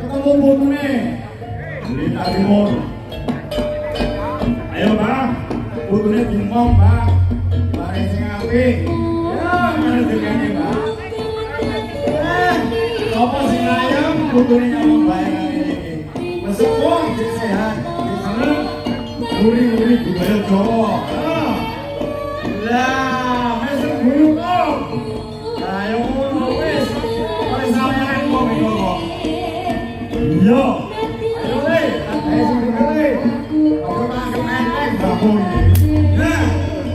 Ketemu putune Lita Timur. Ayo Pak, putune dimong Pak. Mari sing apik. Ya, mari dikene Pak. Apa sing ayam putune nyamong bae kali iki. Wes wong sing sehat, sing seneng gurih-gurih budaya Jawa. Lah, wis guru kok. Ayo ngono wis. Wis sampeyan kok kok. Iya. Ayo le, ayo sing le. Aku tak keneng babon iki. Nah,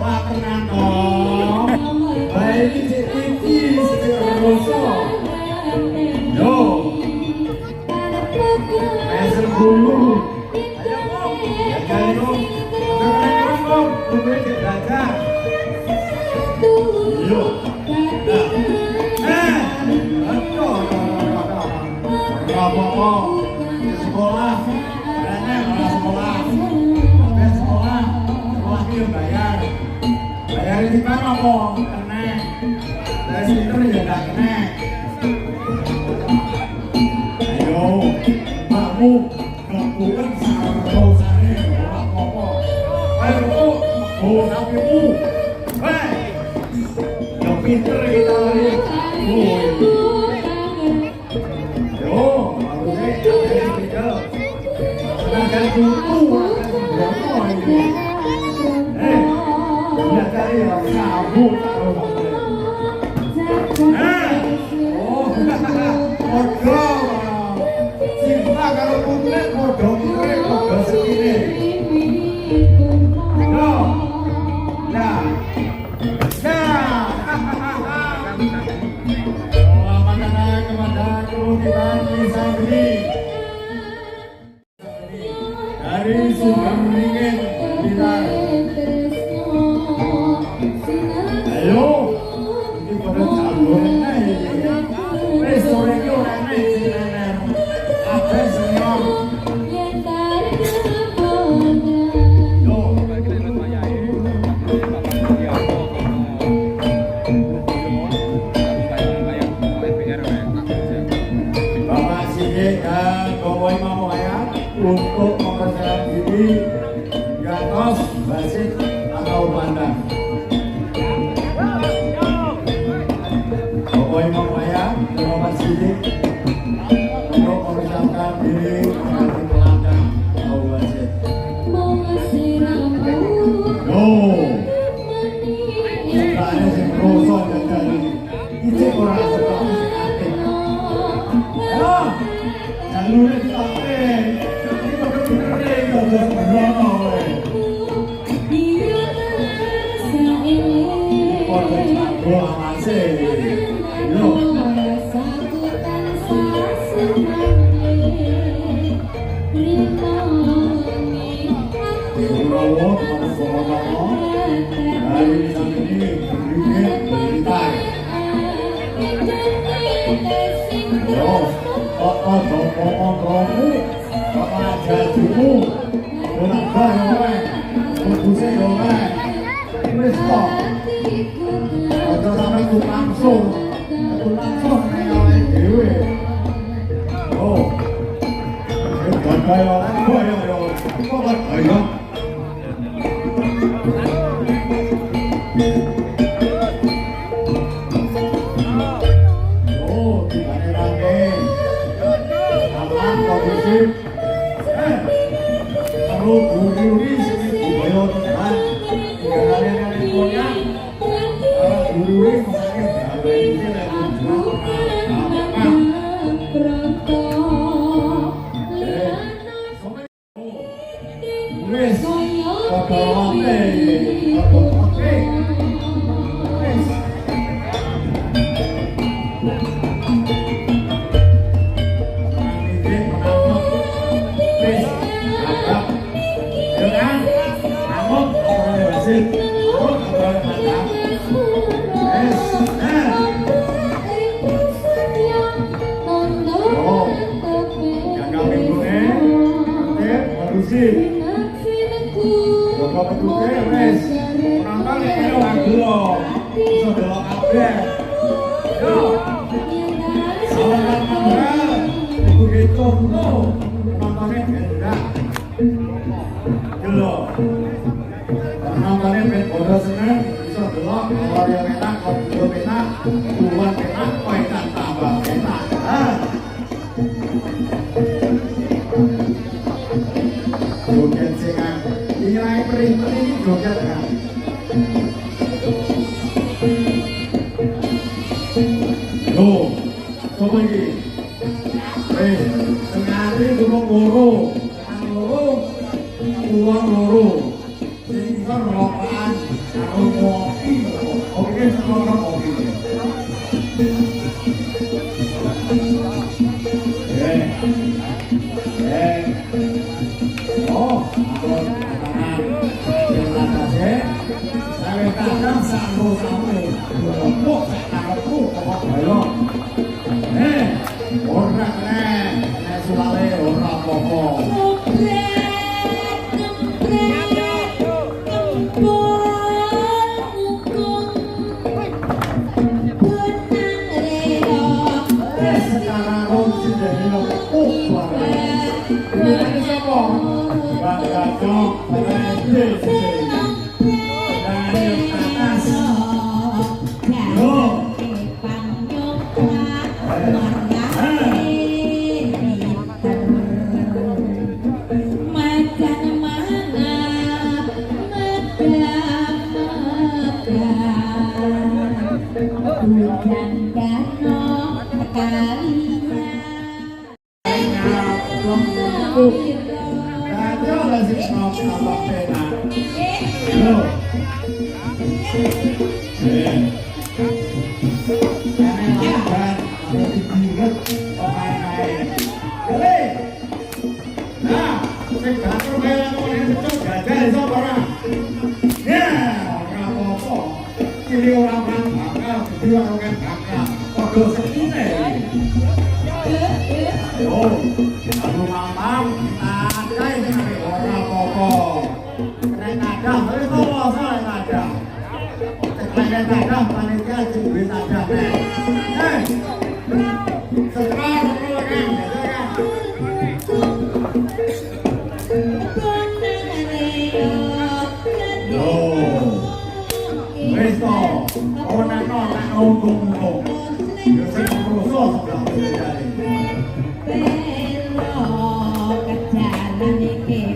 wah tenan to. Bae iki iki sing roso. Yo. Ayo guru. Ayo kok. Ya kali kok. Tekan kok, kuwi belajar. Yo. Apa-apa di sekolah, banyak orang sekolah, sampai sekolah itu bayar di mana kok, kena, dari situ ya gak kena. Ayo, kamu lakukan seharusnya, apa-apa. Ayo, sapimu, yang pinter kita hari, dari Sumber Ringin Blitar. Ayo, ini pada calon ini. Wes sore iki ora enak sing enak. Kabeh senior. Yo, bagi nek wayahe. Bapak Sidik dan Bapak Imam Wayang untuk mempersiapkan diri gantos, basit atau bandang. Bapak Imam Wayang dan Bapak Sidik untuk mempersiapkan diri menghadapi pelandang atau basit. Sebenarnya si Roson dan dari itu orang seperti aktif. Jalurnya dipakai, ini pakai udah berono. Gua masih, yo. Surawat harus bawa dari sana ini sedikit berlipat. Yo, ngomong-ngomong, apa jadimu? Bukan bae, fokusnya yo bae. Wis kok. Ojo sampe ku langsung nek awake dhewe. Oh. Kok kaya ayo. Oh, dibane rame. Aman kondusif. Perlu guru-guru sing budaya tenan. Kalian punya guru makanya gawe iki nek wis oke Bapak Tuke wes penonton yang ada waktu loh bisa belok kabeh yo salam kamera ibu gitu lo penontonnya beda gelo penontonnya beda seneng bisa belok kalau yang enak kalau belum enak buat enak koi tak tambah enak joget sing nilai perintah ini joget kan yo coba ini sengaja durung loro uang loro sing iso rokokan karo kopi oke sama kopi oh kadang sanggup-sanggup berempuk sekarangku kok ayo orang nek sulale ora apa-apa sekarang sudah dilempuk suara ini siapa? Bang Gacok untung-untung. Ya sing kroso sebelah terjadi.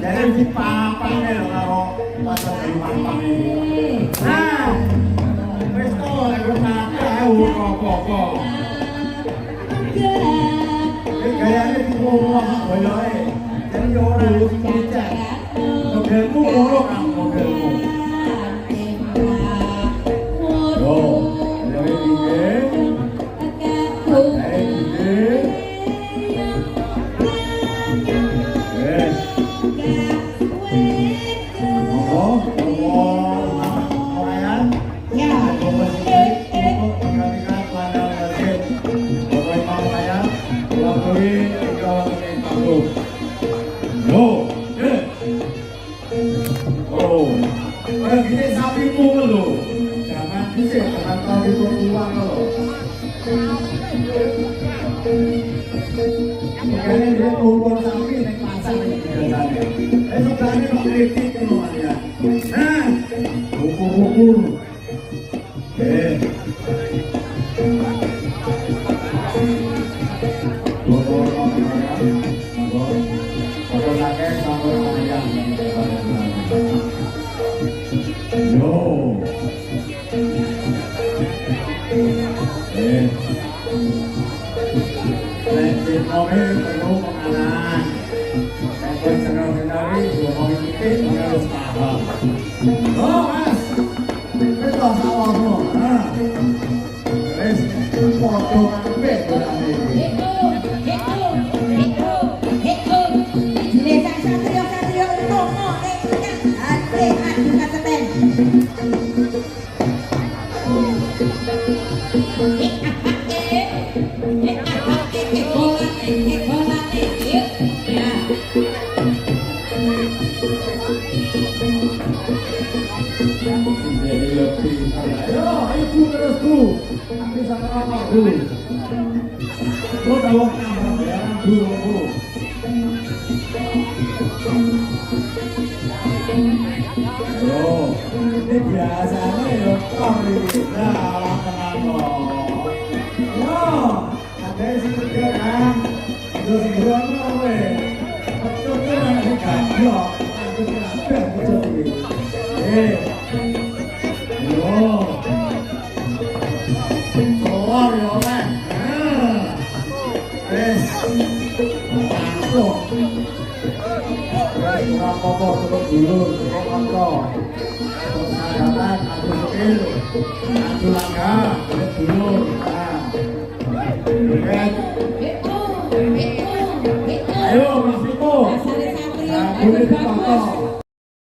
Jadi si pampangnya lho karo pasar dari pampang ini. Nah, wis to lek mati kok. Iki gayane diwong boyoke. Jadi yo ora dicek. Modelmu ngono kan modelmu. Yo, lek iki. Ayo, Mas Viko. Nah, boleh ditonton.